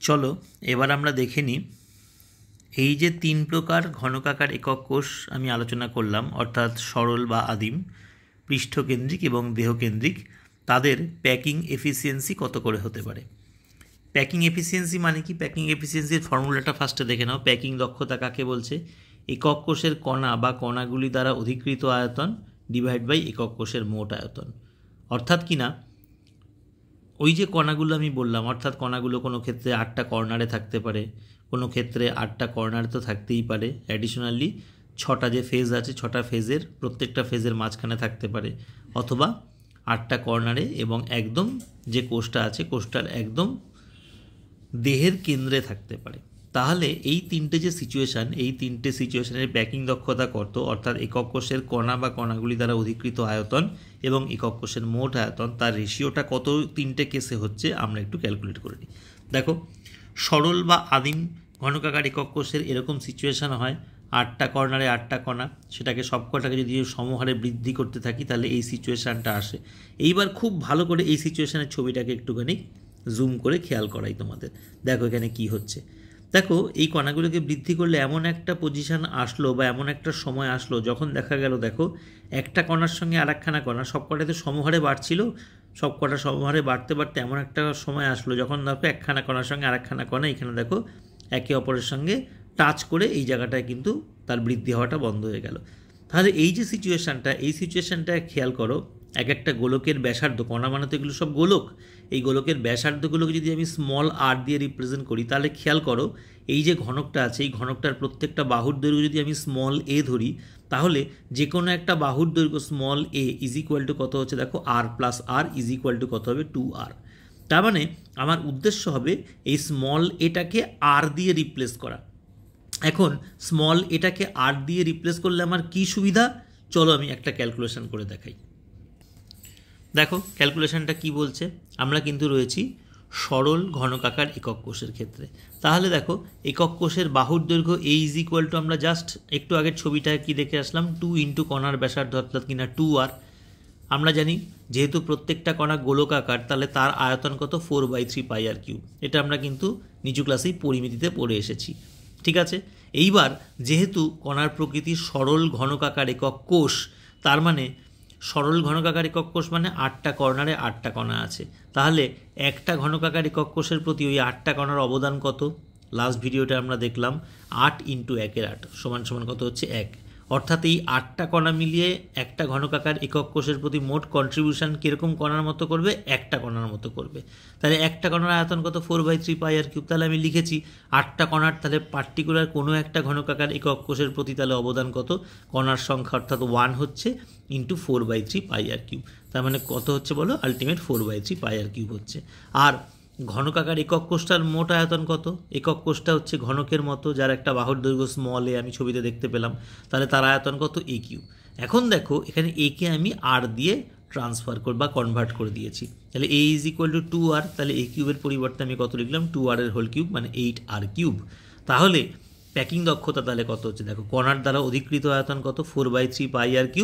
চলো এবার আমরা দেখে নিই এই যে তিন প্রকার ঘনকাকার একক কোষ আমি আলোচনা করলাম, অর্থাৎ সরল বা আদিম, পৃষ্ঠকেন্দ্রিক এবং দেহকেন্দ্রিক, তাদের প্যাকিং এফিসিয়েন্সি কত করে হতে পারে। প্যাকিং এফিসিয়েন্সি মানে কি? প্যাকিং এফিসিয়েন্সির ফর্মুলাটা ফার্স্টে দেখে নাও। প্যাকিং দক্ষতা কাকে বলছে? একক কোষের কণা বা কণাগুলি দ্বারা অধিকৃত আয়তন ডিভাইড বাই একক কোষের মোট আয়তন। অর্থাৎ কি না, ওই যে কণাগুলো আমি বললাম, অর্থাৎ কণাগুলো কোনো ক্ষেত্রে 8টা কর্নারে থাকতে পারে, কোনো ক্ষেত্রে 8টা কর্নারে তো থাকতেই পারে, অ্যাডিশনালি 6টা যে ফেজ আছে 6টা ফেজের প্রত্যেকটা ফেজের মাঝখানে থাকতে পারে, অথবা 8টা কর্নারে এবং একদম যে কোষটা আছে কোষটার একদম দেহের কেন্দ্রে থাকতে পারে। তাহলে এই তিনটে যে সিচুয়েশান, এই তিনটে সিচুয়েশানের প্যাকিং দক্ষতা কত, অর্থাৎ একক কোষের কণা বা কণাগুলি দ্বারা অধিকৃত আয়তন এবং একক কোষের মোট আয়তন, তার রেশিওটা কত তিনটে কেসে হচ্ছে আমরা একটু ক্যালকুলেট করে নিই। দেখো, সরল বা আদিম ঘনকাকার একক কোষের এরকম সিচুয়েশান হয় 8টা কর্নারে 8টা কণা, সেটাকে সবকটাকে যদি সমহারে বৃদ্ধি করতে থাকি তাহলে এই সিচুয়েশানটা আসে। এইবার খুব ভালো করে এই সিচুয়েশানের ছবিটাকে একটুখানি জুম করে খেয়াল করাই তোমাদের। দেখো এখানে কি হচ্ছে। দেখো, এই কণাগুলোকে বৃদ্ধি করলে এমন একটা পজিশান আসলো বা এমন একটা সময় আসলো যখন দেখা গেল, দেখো একটা কণার সঙ্গে আরেকখানা কণা সবকটা তো সমহারে বাড়ছিল, সবকটা সমহারে বাড়তে বাড়তে এমন একটা সময় আসলো যখন দেখো একখানা কণার সঙ্গে আরেকখানা কণা এখানে দেখো একে অপরের সঙ্গে টাচ করে এই জায়গাটায় কিন্তু তার বৃদ্ধি হওয়াটা বন্ধ হয়ে গেল। তাহলে এই যে সিচুয়েশানটা, এই সিচুয়েশানটা খেয়াল করো। এক একটা গোলকের ব্যাসার্ধ, কণা মানে তো এগুলো সব গোলক, এই গোলকের ব্যাসার্ধগুলোকে যদি আমি স্মল আর দিয়ে রিপ্রেজেন্ট করি তাহলে খেয়াল করো এই যে ঘনকটা আছে, এই ঘনকটার প্রত্যেকটা বাহুর দৈর্ঘ্য যদি আমি স্মল এ ধরি, তাহলে যে কোনো একটা বাহুর দৈর্ঘ্য small a is equal to কত হচ্ছে, দেখো r plus r is equal to কত হবে, 2r। তার মানে আমার উদ্দেশ্য হবে এই স্মল এটাকে আর দিয়ে রিপ্লেস করা। এখন স্মল এটাকে আর দিয়ে রিপ্লেস করলে আমার কি সুবিধা, চলো আমি একটা ক্যালকুলেশন করে দেখাই। দেখো ক্যালকুলেশনটা কি বলছে, আমরা কিন্তু রয়েছি সরল ঘনকাকার একক কোষের ক্ষেত্রে। তাহলে দেখো একক কোষের বাহুর দৈর্ঘ্য এ ইজ ইকুয়াল টু, আমরা জাস্ট একটু আগের ছবিটা কি দেখে আসলাম, 2 ইন্টু কণার ব্যাসার্ধ অর্থাৎ কিনা 2r। আমরা জানি যেহেতু প্রত্যেকটা কণা গোলকাকার তাহলে তার আয়তন কত, 4/3 πr3। এটা আমরা কিন্তু নিচু ক্লাসেই পরিমিতিতে পড়ে এসেছি, ঠিক আছে। এইবার যেহেতু কণার প্রকৃতি সরল ঘনকাকার একক কোষ, তার মানে সরল ঘনকাকার একক কোষ মানে 8টা কর্নারে 8টা কণা আছে, তাহলে একটা ঘনকাকার একক কোষের প্রতি ওই 8টা কণার অবদান কত, লাস্ট ভিডিওটা আমরা দেখলাম 8 ইন্টু 1-এর 8 সমান সমান কত হচ্ছে 1। অর্থাৎ এই 8টা কণা মিলিয়ে একটা ঘনকাকার একক কোষের প্রতি মোট কন্ট্রিবিউশন কীরকম কণার মতো করবে, একটা কণার মতো করবে। তাহলে একটা কণার আয়তন কত, 4/3 πr3। তাহলে আমি লিখেছি 8টা কণার তাহলে পার্টিকুলার কোনো একটা ঘনকাকার একক কোষের প্রতি তাহলে অবদান কত, কণার সংখ্যা অর্থাৎ 1 হচ্ছে ইন্টু 4/3 πr3। তার মানে কত হচ্ছে বলো, আলটিমেট 4/3 πr3 হচ্ছে। আর ঘনকাকার একক কোষটার মোট আয়তন কত, একক কোষটা হচ্ছে ঘনকের মতো, যার একটা বাহুর দৈর্ঘ্য স্মল এ আমি ছবিতে দেখতে পেলাম, তাহলে তার আয়তন কত, a3। এখন দেখো এখানে a কে আমি r দিয়ে ট্রান্সফার বা কনভার্ট করে দিয়েছি, তাহলে a is equal two 2r, তাহলে a কিউবের পরিবর্তে আমি কত লিখলাম, 2r এর হোল কিউব মানে 8r3। তাহলে প্যাকিং দক্ষতা তাহলে কত হচ্ছে, দেখো কণার দ্বারা অধিকৃত আয়তন কত, 4/3 πr3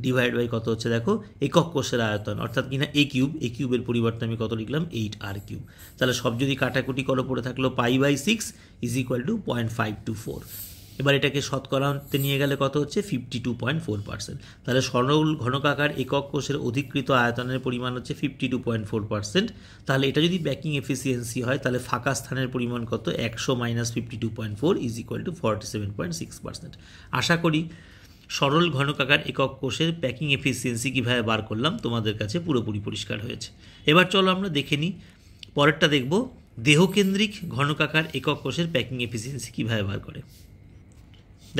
ডিভাইড বাই কত হচ্ছে, দেখো একক কোষের আয়তন অর্থাৎ কিনা a কিউব, a কিউবের পরিবর্তে আমি কত লিখলাম, 8r3। তাহলে সব যদি কাটাকুটি করো পড়ে থাকলো π/6 ইজ ইকুয়াল টু 0.524। এবার এটাকে শতকরাতে নিয়ে গেলে কত হচ্ছে, 52.4%। তাহলে সরল ঘনকাকার একক কোষের অধিকৃত আয়তনের পরিমাণ হচ্ছে 52.4%। তাহলে এটা যদি প্যাকিং এফিসিয়েন্সি হয় তাহলে ফাঁকা স্থানের পরিমাণ কত, 100 - 52.4 ইজ ইকুয়াল টু 47.6%। আশা করি সরল ঘনকাকার একক কোষের প্যাকিং এফিসিয়েন্সি কীভাবে বার করলাম তোমাদের কাছে পুরোপুরি পরিষ্কার হয়েছে। এবার চলো আমরা দেখে নিই, পরেরটা দেখব দেহকেন্দ্রিক ঘনকাকার একক কোষের প্যাকিং এফিসিয়েন্সি কীভাবে বার করে।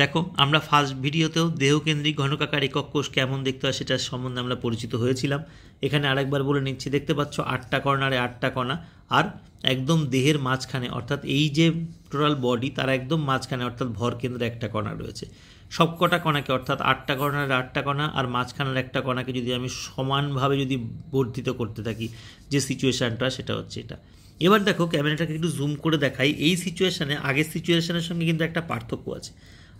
দেখো আমরা ফার্স্ট ভিডিওতেও দেহকেন্দ্রিক ঘনকাকার একক কোষ কেমন দেখতে হয় সেটার সম্বন্ধে আমরা পরিচিত হয়েছিলাম। এখানে আরেকবার বলে নিচ্ছি, দেখতে পাচ্ছ 8টা কর্নারে 8টা কণা, আর একদম দেহের মাঝখানে অর্থাৎ এই যে টোটাল বডি তার একদম মাঝখানে অর্থাৎ ভর কেন্দ্রে একটা কণা রয়েছে। সবকটা কণাকে অর্থাৎ 8টা কর্নারে 8টা কণা আর মাঝখানের একটা কণাকে যদি আমি সমানভাবে যদি বর্ধিত করতে থাকি, যে সিচুয়েশানটা সেটা হচ্ছে এটা। এবার দেখো ক্যামেরাটাকে একটু জুম করে দেখাই, এই সিচুয়েশানে আগের সিচুয়েশানের সঙ্গে কিন্তু একটা পার্থক্য আছে।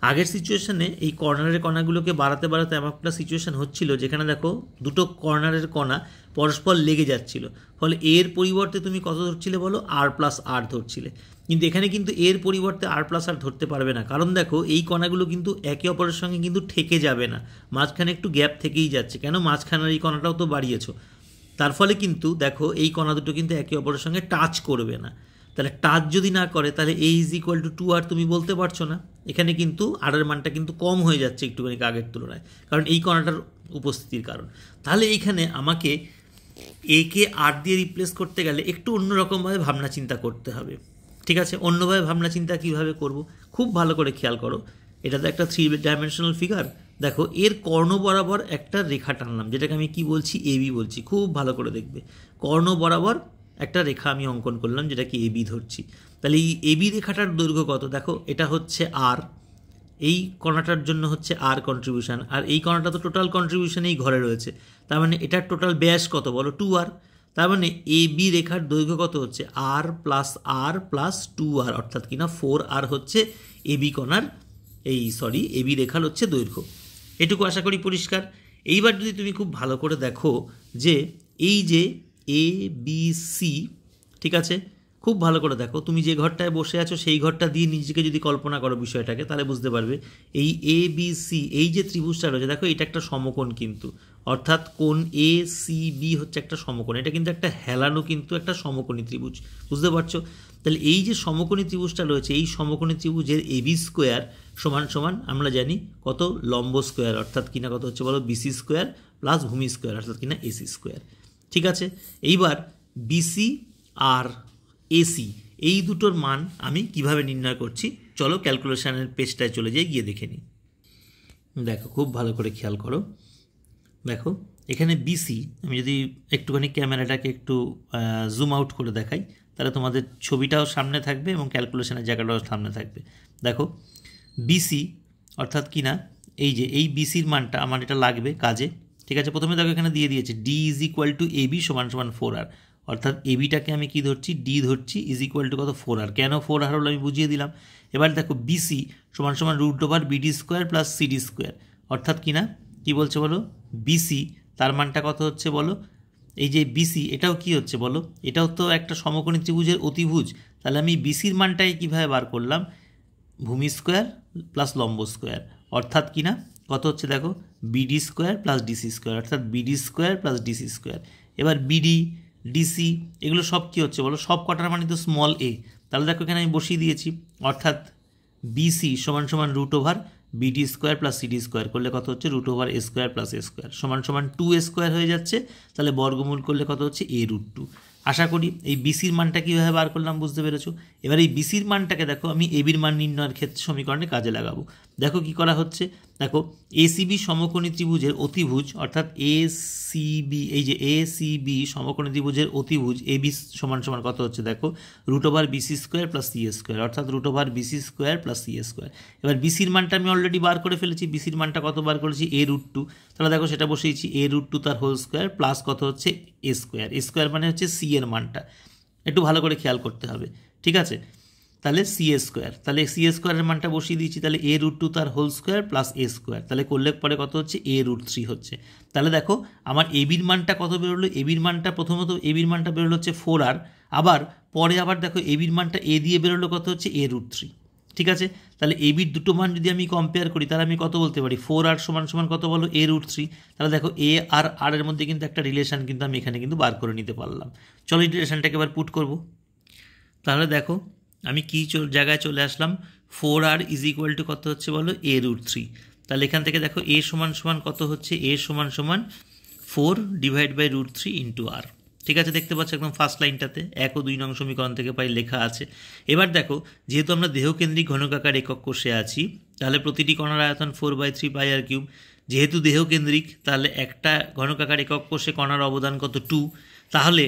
আগের সিচুয়েশনে এই কর্নারের কণাগুলোকে বাড়াতে বাড়াতে এমন একটা সিচুয়েশন হচ্ছিল যেখানে দেখো দুটো কর্নারের কণা পরস্পর লেগে যাচ্ছিল, ফলে এর পরিবর্তে তুমি কত ধরছিলে বলো, আর প্লাস আর ধরছিলে। কিন্তু এখানে কিন্তু এর পরিবর্তে আর প্লাস আর ধরতে পারবে না, কারণ দেখো এই কণাগুলো কিন্তু একে অপরের সঙ্গে কিন্তু ঠেকে যাবে না, মাঝখানে একটু গ্যাপ থেকেই যাচ্ছে। কেন? মাঝখানের এই কণাটাও তো বাড়িয়েছো, তার ফলে কিন্তু দেখো এই কণা দুটো কিন্তু একে অপরের সঙ্গে টাচ করবে না। তাহলে টাচ যদি না করে তাহলে এ ইজ ইকুয়াল টু 2r তুমি বলতে পারছো না। এখানে কিন্তু আরের মানটা কিন্তু কম হয়ে যাচ্ছে একটুখানি আগের তুলনায়, কারণ এই কণাটার উপস্থিতির কারণ। তাহলে এইখানে আমাকে একে আর দিয়ে রিপ্লেস করতে গেলে একটু অন্যরকমভাবে ভাবনা চিন্তা করতে হবে। ঠিক আছে, অন্যভাবে ভাবনা চিন্তা কীভাবে করব, খুব ভালো করে খেয়াল করো। এটা তো একটা 3 ডাইমেনশনাল ফিগার। দেখো এর কর্ণ বরাবর একটা রেখা টানলাম, যেটাকে আমি কি বলছি, এবি বলছি। খুব ভালো করে দেখবে, কর্ণ বরাবর একটা রেখা আমি অঙ্কন করলাম, যেটাকে এবি ধরছি। তাহলে এই এবি রেখাটার দৈর্ঘ্য কত? দেখো এটা হচ্ছে আর, এই কণাটার জন্য হচ্ছে আর কন্ট্রিবিউশন, আর এই কণাটা তো টোটাল কন্ট্রিবিউশন এই ঘরে রয়েছে। তার মানে এটার টোটাল ব্যাস কত বলো, 2r। তার মানে এ বি রেখার দৈর্ঘ্য কত হচ্ছে, আর প্লাস 2r, অর্থাৎ কিনা 4r হচ্ছে এবি কণার এবি রেখার হচ্ছে দৈর্ঘ্য। এটুকু আশা করি পরিষ্কার। এইবার যদি তুমি খুব ভালো করে দেখো যে এই যে এ বি সি, ঠিক আছে, খুব ভালো করে দেখো, তুমি যে ঘরটায় বসে আছো সেই ঘরটা দিয়ে নিজেকে যদি কল্পনা করো বিষয়টাকে, তাহলে বুঝতে পারবে এই এ বি সি, এই যে ত্রিভুজটা রয়েছে, দেখো এটা একটা সমকোণ কিন্তু, অর্থাৎ কোণ এ সি বি হচ্ছে একটা সমকোণ। এটা কিন্তু একটা হেলানো কিন্তু একটা সমকোণী ত্রিভুজ, বুঝতে পারছো? তাহলে এই যে সমকোণী ত্রিভুজটা রয়েছে, এই সমকোণী ত্রিভুজের এবি স্কোয়ার সমান সমান আমরা জানি কত, লম্ব স্কোয়ার, অর্থাৎ কিনা কত হচ্ছে বলো, বিসি স্কোয়ার প্লাস ভূমি স্কোয়ার, অর্থাৎ কিনা এসি স্কোয়ার। ঠিক আছে, এইবার বিসি আর এসি এই দুটোর মান আমি কিভাবে নির্ণয় করছি, চলো ক্যালকুলেশনের পেজটায় চলে যাই, গিয়ে দেখে নিই। দেখো খুব ভালো করে খেয়াল করো, দেখো এখানে বিসি, আমি যদি একটুখানি ক্যামেরাটাকে একটু জুম আউট করে দেখাই, তাহলে তোমাদের ছবিটাও সামনে থাকবে এবং ক্যালকুলেশনের জায়গাটাও সামনে থাকবে। দেখো বিসি অর্থাৎ কিনা এই যে এই বিসির মানটা আমার এটা লাগবে কাজে। ঠিক আছে, প্রথমে দেখো এখানে দিয়ে দিয়েছে D is equal to AB সমান সমান 4r, অর্থাৎ এবিটাকে আমি কি ধরছি, ডি ধরছি, ইজ ইকুয়াল টু কত, 4r। কেন 4r হলো আমি বুঝিয়ে দিলাম। এবার দেখো বিসি সমান সমান root over BD square plus CD square, অর্থাৎ কিনা কি বলছে বলো, বিসি তার মানটা কত হচ্ছে বলো, এই যে বিসি এটাও কি হচ্ছে বলো, এটাও তো একটা সমকোণী ত্রিভুজের অতিভুজ। তাহলে আমি বিসির মানটাই কীভাবে বার করলাম, ভূমি স্কোয়ার প্লাস লম্ব স্কোয়ার, অর্থাৎ কিনা কত হচ্ছে দেখো, BD square plus DC square, অর্থাৎ BD square plus DC square. এবার বিডি ডিসি এগুলো সব কী হচ্ছে বলো, সব কটার মানে তো স্মল এ। তাহলে দেখো এখানে আমি বসিয়ে দিয়েছি, অর্থাৎ বিসি সমান সমান root over BD square plus CD square করলে কত হচ্ছে, root over A square plus A square সমান সমান 2a স্কোয়ার হয়ে যাচ্ছে। তাহলে বর্গমূল করলে কত হচ্ছে, a রুট 2। আশা করি এই বিসির মানটা কীভাবে বার করলাম বুঝতে পেরেছো। এবার এই বিসির মানটাকে দেখো আমি এবির মান নির্ণয়ের ক্ষেত্রে সমীকরণে কাজে লাগাবো। দেখো কি করা হচ্ছে, দেখো এসিবি সমকোণী ত্রিভুজের অতিভুজ, অর্থাৎ এসিবি, এই যে এসিবি সমকোণী ত্রিভুজের অতিভুজ এবি সমান সমান কত হচ্ছে দেখো, root over BC square plus C square, অর্থাৎ root over BC square plus C square. এবার বিসির মানটা আমি অলরেডি বার করে ফেলেছি, বিসির মানটা কত বার করেছি, এ রুট 2। তাহলে দেখো সেটা বসিয়েছি, এ রুট 2 তার হোল স্কোয়ার প্লাস কত হচ্ছে, এ স্কোয়ার। এ স্কোয়ার মানে হচ্ছে সি এর মানটা, একটু ভালো করে খেয়াল করতে হবে। ঠিক আছে, তাহলে সি এ স্কোয়ার, তাহলে সি এ স্কোয়ারের মানটা বসিয়ে দিয়েছি, তাহলে এ রুট 2 তার whole square plus A square, তাহলে করলে পরে কত হচ্ছে, এ রুট 3 হচ্ছে। তাহলে দেখো আমার এবির মানটা কত বেরোলো, এবির মানটা প্রথমত এবির মানটা বেরোলো হচ্ছে 4r, আবার পরে আবার দেখো এবির মানটা এ দিয়ে বেরোলো কত হচ্ছে, এ রুট 3। ঠিক আছে, তাহলে এবির দুটো মান যদি আমি কম্পেয়ার করি, তাহলে আমি কত বলতে পারি, 4r সমান সমান কত বলো, এ রুট 3। তাহলে দেখো এ আর আর এর মধ্যে কিন্তু একটা রিলেশন কিন্তু আমি এখানে কিন্তু বার করে নিতে পারলাম। চলো এই রিলেশনটাকে এবার পুট করব। তাহলে দেখো আমি কি জায়গায় চলে আসলাম, 4r ইজ ইকুয়াল টু কত হচ্ছে বলো, এ রুট 3। তাহলে এখান থেকে দেখো এ সমান সমান কত হচ্ছে, এ সমান সমান 4 ডিভাইড বাই রুট 3 ইন্টু আর। ঠিক আছে, দেখতে পাচ্ছ একদম ফার্স্ট লাইনটাতে 1 ও 2 নং সমীকরণ থেকে পাই লেখা আছে। এবার দেখো যেহেতু আমরা দেহকেন্দ্রিক ঘনকাকার একক কোষে আছি, তাহলে প্রতিটি কণার আয়তন 4/3 পাই আর কিউব। যেহেতু দেহকেন্দ্রিক, তাহলে একটা ঘনকাকার একক কোষে কণার অবদান কত, 2। তাহলে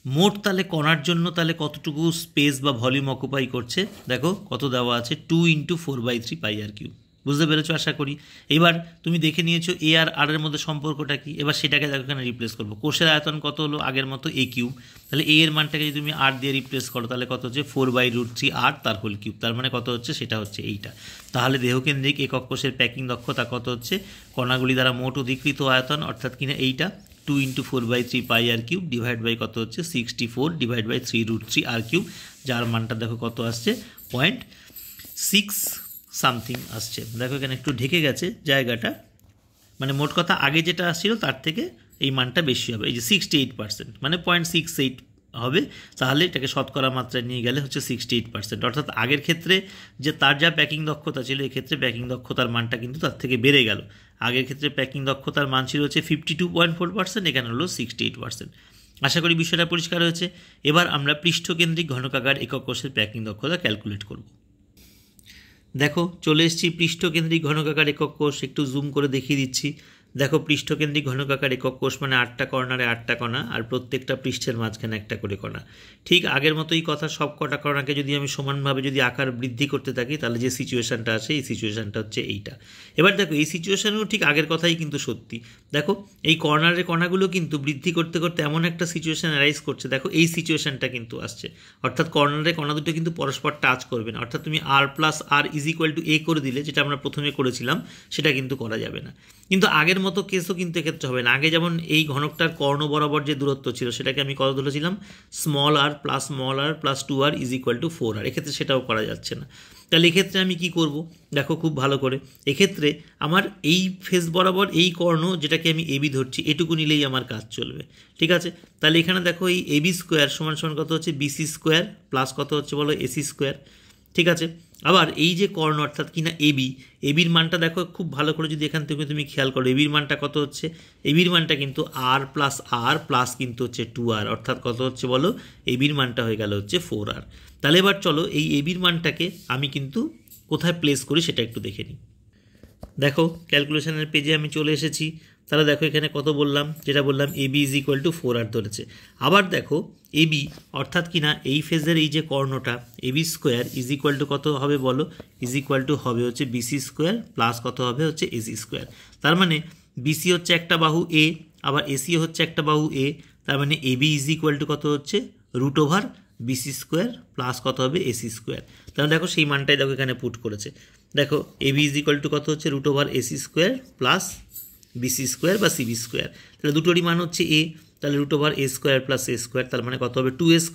মোট তাহলে কণার জন্য তাহলে কতটুকু স্পেস বা ভলিউম অকুপাই করছে, দেখো কত দেওয়া আছে, 2 × 4/3 পাই আর কিউব। বুঝতে পেরেছো আশা করি। এবার তুমি দেখে নিয়েছো এ আর আর এর মধ্যে সম্পর্কটা কি, এবার সেটাকে দেখো এখানে রিপ্লেস করবো। কোষের আয়তন কত হলো আগের মতো এ কিউব, তাহলে এ এর মানটাকে যদি তুমি আর দিয়ে রিপ্লেস করো তাহলে কত হচ্ছে 4/√3 আর তার হোল কিউব, তার মানে কত হচ্ছে সেটা হচ্ছে এইটা। তাহলে দেহকেন্দ্রিক একক কোষের প্যাকিং দক্ষতা কত হচ্ছে, কণাগুলি দ্বারা মোট অধিকৃত আয়তন অর্থাৎ কিনা এইটা 2 × 4/3 পাই আর কিউব ডিভাইড বাই কত হচ্ছে 64 ডিভাইড বাই 3√3 আর কিউব, যার মানটা দেখো কত আসছে 0.6 সামথিং আসছে। দেখো এখানে একটু ঢেকে গেছে জায়গাটা, মানে মোট কথা আগে যেটা আসছিল তার থেকে এই মানটা বেশি হবে, এই যে 68%, মানে 0.68 হবে। তাহলে এটাকে শতকরা মাত্রায় নিয়ে গেলে হচ্ছে 68%, অর্থাৎ আগের ক্ষেত্রে যে তার যা প্যাকিং দক্ষতা ছিল এক্ষেত্রে প্যাকিং দক্ষতার মানটা কিন্তু তার থেকে বেড়ে গেল। আগের ক্ষেত্রে প্যাকিং দক্ষতার মান ছিল হচ্ছে 52.4%, এখানে হলো 68%। আশা করি বিষয়টা পরিষ্কার হয়েছে। এবার আমরা পৃষ্ঠকেন্দ্রিক ঘনকাকার একক কোষের প্যাকিং দক্ষতা ক্যালকুলেট করব। দেখো চলে এসেছি পৃষ্ঠকেন্দ্রিক ঘনকাকার একক কোষ, একটু জুম করে দেখিয়ে দিচ্ছি। দেখো পৃষ্ঠকেন্দ্রিক ঘনকাকার একক কোষ মানে 8টা কর্নারে 8টা কণা, আর প্রত্যেকটা পৃষ্ঠের মাঝখানে একটা করে কণা। ঠিক আগের মতোই কথা, সব কটা কণাকে যদি আমি সমানভাবে যদি আকার বৃদ্ধি করতে থাকি তাহলে যে সিচুয়েশানটা আসে এই সিচুয়েশানটা হচ্ছে এইটা। এবার দেখো এই সিচুয়েশানেও ঠিক আগের কথাই কিন্তু সত্যি। দেখো এই কর্নারের কণাগুলো কিন্তু বৃদ্ধি করতে করতে এমন একটা সিচুয়েশান অ্যারাইজ করছে, দেখো এই সিচুয়েশানটা কিন্তু আসছে, অর্থাৎ কর্নারের কণা দুটো কিন্তু পরস্পর টাচ করবে না, অর্থাৎ তুমি r + r = a করে দিলে, যেটা আমরা প্রথমে করেছিলাম সেটা কিন্তু করা যাবে না। কিন্তু আগের মতো কেসও কিন্তু এক্ষেত্রে হবে না। আগে যেমন এই ঘনকটার কর্ণ বরাবর যে দূরত্ব ছিল সেটাকে আমি কত ধরেছিলাম, r + 2r = 4r, এক্ষেত্রে সেটাও করা যাচ্ছে না। তাহলে এক্ষেত্রে আমি কি করব, দেখো খুব ভালো করে, এক্ষেত্রে আমার এই ফেস বরাবর এই কর্ণ যেটাকে আমি এবি ধরছি এটুকু নিলেই আমার কাজ চলবে, ঠিক আছে। তাহলে এখানে দেখো এই AB² সমান কত হচ্ছে BC² প্লাস কত হচ্ছে বলো AC², ঠিক আছে। আবার এই যে কর্ণ অর্থাৎ কিনা এবির মানটা দেখো খুব ভালো করে যদি এখান থেকে তুমি খেয়াল করো, এবির মানটা কত হচ্ছে, এবির মানটা কিন্তু r + r প্লাস কিন্তু হচ্ছে 2r, অর্থাৎ কত হচ্ছে বলো, এবির মানটা হয়ে গেল হচ্ছে 4r। তাহলে এবার চলো এই এবির মানটাকে আমি কিন্তু কোথায় প্লেস করি সেটা একটু দেখে নিই। দেখো ক্যালকুলেশনের পেজে আমি চলে এসেছি। তাহলে দেখো এখানে কত বললাম, যেটা বললাম AB = 4r ধরেছে। আবার দেখো এবি অর্থাৎ কিনা এই ফেজের এই যে কর্ণটা AB² কত হবে বলো, হবে হচ্ছে BC² প্লাস কত হবে হচ্ছে AC²। তার মানে BC হচ্ছে একটা বাহু A, আবার AC হচ্ছে একটা বাহু A, তার মানে AB কত হচ্ছে √BC² প্লাস কত হবে AC²। তাহলে দেখো সেই মানটাই দেখো এখানে পুট করেছে। দেখো AB কত হচ্ছে √AC² প্লাস BC² বা CB², তাহলে দুটোরই মান হচ্ছে A, তাহলে √A² প্লাস A², তার মানে কত হবে 2A²,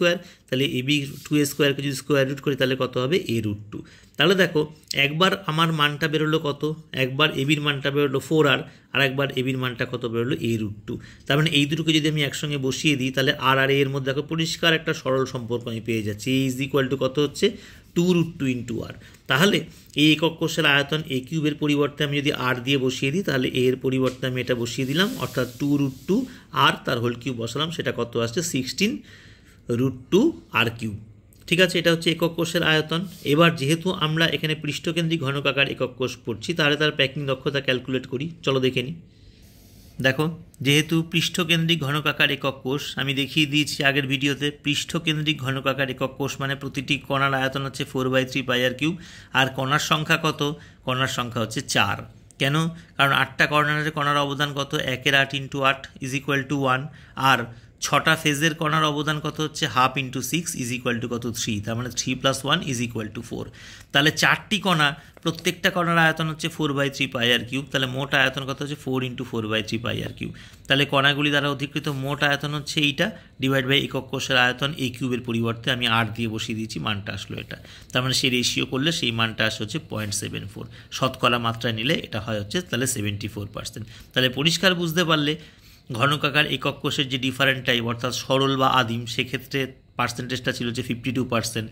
তাহলে AB 2A²কে যদি স্কোয়ার রুট করি তাহলে কত হবে A√2। তাহলে দেখো একবার আমার মানটা বেরোলো কত, একবার এবির মানটা বেরোলো 4r, আর একবার এবির মানটা কত বেরোলো A√2। তার মানে এই দুটোকে যদি আমি একসঙ্গে বসিয়ে দিই তাহলে আর আর এর মধ্যে দেখো পরিষ্কার একটা সরল সম্পর্ক আমি পেয়ে যাচ্ছি, A কত হচ্ছে 2√2 × r। তাহলে এই একক কোষের আয়তন A³ এর পরিবর্তে আমি যদি r দিয়ে বসিয়ে দিই তাহলে a এর পরিবর্তে আমি এটা বসিয়ে দিলাম, অর্থাৎ 2√2 r তার হোল কিউব বসালাম, সেটা কত আসছে 16√2 r³। ঠিক আছে, এটা হচ্ছে একক কোষের আয়তন। এবার যেহেতু আমরা এখানে পৃষ্ঠকেন্দ্রিক ঘনকাকার একক কোষ পড়ছি তাহলে তার প্যাকিং দক্ষতা ক্যালকুলেট করি, চলো দেখে নিই। দেখো যেহেতু পৃষ্ঠকেন্দ্রিক ঘনকাকার একক কোষ, আমি দেখিয়ে দিয়েছি আগের ভিডিওতে, পৃষ্ঠকেন্দ্রিক ঘনকাকার একক কোষ মানে প্রতিটি কণার আয়তন হচ্ছে 4/3 পাই r কিউব, আর কণার সংখ্যা কত, কণার সংখ্যা হচ্ছে 4। কেন, কারণ 8টা কর্নারের কণার অবদান কত, 1 8 × 8 = 1, আর 6টা ফেজের কণার অবদান কত হচ্ছে 1/2 × 6 কত 3, তার মানে 3 + 1 = 4। তাহলে 4টি কণা, প্রত্যেকটা কণার আয়তন হচ্ছে 4/3 পাই r কিউব, তাহলে মোট আয়তন কত হচ্ছে 4 × 4/3 পাই r কিউব। তাহলে কণাগুলি দ্বারা অধিকৃত মোট আয়তন হচ্ছে এইটা, ডিভাইড বাই একক কোষের আয়তন A³ এর পরিবর্তে আমি r দিয়ে বসিয়ে দিয়েছি, মানটা আসলো এটা। তার মানে সেই রেশিও করলে সেই মানটা আসে হচ্ছে 0.74, শতকরা মাত্রায় নিলে এটা হয় হচ্ছে তাহলে 74%। তাহলে পরিষ্কার বুঝতে পারলে ঘনকাকার একক কোষের যে ডিফারেন্ট টাইপ অর্থাৎ সরল বা আদিম, সেক্ষেত্রে পার্সেন্টেজটা ছিল হচ্ছে 52%,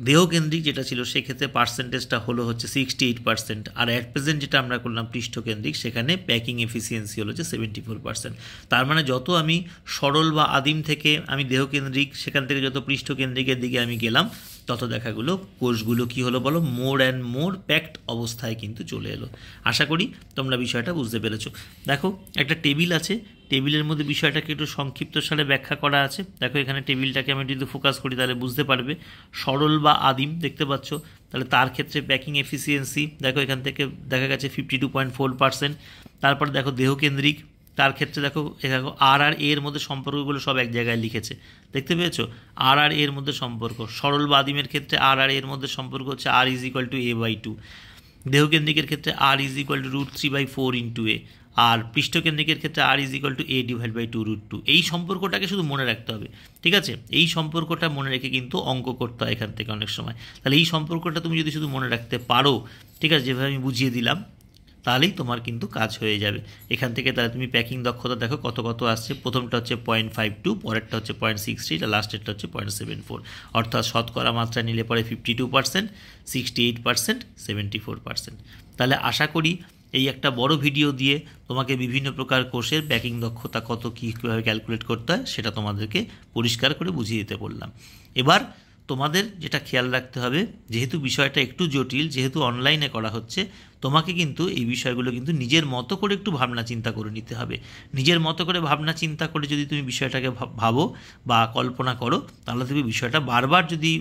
দেহকেন্দ্রিক যেটা ছিল সেক্ষেত্রে পার্সেন্টেজটা হলো হচ্ছে 68%, আর অ্যাট প্রেজেন্ট যেটা আমরা করলাম পৃষ্ঠকেন্দ্রিক সেখানে প্যাকিং এফিসিয়েন্সি হলো হচ্ছে 74%। তার মানে যত আমি সরল বা আদিম থেকে আমি দেহকেন্দ্রিক, সেখান থেকে যত পৃষ্ঠকেন্দ্রিকের দিকে আমি গেলাম তত দেখাগুলো কোষগুলো কি হলো বলো, মোর অ্যান্ড মোর প্যাকড অবস্থায় কিন্তু চলে এলো। আশা করি তোমরা বিষয়টা বুঝতে পেরেছো। দেখো একটা টেবিল আছে, টেবিলের মধ্যে বিষয়টাকে একটু সংক্ষিপ্ত সালে ব্যাখ্যা করা আছে। দেখো এখানে টেবিলটাকে আমি যদি ফোকাস করি তাহলে বুঝতে পারবে। সরল বা আদিম দেখতে পাচ্ছ, তাহলে তার ক্ষেত্রে প্যাকিং এফিসিয়েন্সি দেখো এখান থেকে দেখা গেছে 52.4%। তারপর দেখো দেহকেন্দ্রিক, তার ক্ষেত্রে দেখো আর আর এর মধ্যে সম্পর্কগুলো সব এক জায়গায় লিখেছে, দেখতে পেয়েছো? আর আর এর মধ্যে সম্পর্ক। সরল বা আদিমের ক্ষেত্রে আর আর এর মধ্যে সম্পর্ক হচ্ছে আর ইজ ইকুয়াল টু a/2। দেহকেন্দ্রিকের ক্ষেত্রে আর ইজ ইকুয়াল টু √3/4 ইন্টু এ। আর পৃষ্ঠকেন্দ্রিকের ক্ষেত্রে আর ইজ ইকুয়াল টু a/2√2। এই সম্পর্কটাকে শুধু মনে রাখতে হবে, ঠিক আছে? এই সম্পর্কটা মনে রেখে কিন্তু অঙ্ক করতে হয় এখান থেকে অনেক সময়। তাহলে এই সম্পর্কটা তুমি যদি শুধু মনে রাখতে পারো, ঠিক আছে, যেভাবে আমি বুঝিয়ে দিলাম, তাহলেই তোমার কিন্তু কাজ হয়ে যাবে এখান থেকে। তাহলে তুমি প্যাকিং দক্ষতা দেখো কত কত আসছে। প্রথমটা হচ্ছে 0.52, পরেরটা হচ্ছে 0.63, আর লাস্টেরটা হচ্ছে 0.74। অর্থাৎ শতকরা মাত্রা নিলে পরে 52%, 68%, 74%। তাহলে আশা করি এই একটা বড় ভিডিও দিয়ে তোমাকে বিভিন্ন প্রকার কোর্সের প্যাকিং দক্ষতা কত কীভাবে ক্যালকুলেট করতে হয় সেটা তোমাদেরকে পরিষ্কার করে বুঝিয়ে দিতে বললাম। এবার তোমাদের যেটা খেয়াল রাখতে হবে, যেহেতু বিষয়টা একটু জটিল, যেহেতু অনলাইনে করা হচ্ছে, তোমাকে কিন্তু এই বিষয়গুলো কিন্তু নিজের মতো করে একটু ভাবনা চিন্তা করে নিতে হবে। নিজের মতো করে ভাবনা চিন্তা করে যদি তুমি বিষয়টাকে ভাবো বা কল্পনা করো, তাহলে তুমি বিষয়টা বারবার যদি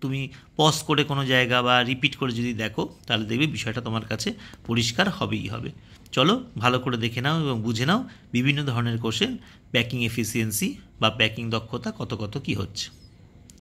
তুমি পজ করে কোনো জায়গা বা রিপিট করে যদি দেখো, তাহলে দেখবে বিষয়টা তোমার কাছে পরিষ্কার হবেই হবে। চলো ভালো করে দেখে নাও এবং বুঝে নাও বিভিন্ন ধরনের কোশ্চেন প্যাকিং এফিসিয়েন্সি বা প্যাকিং দক্ষতা কত কত কী হচ্ছে।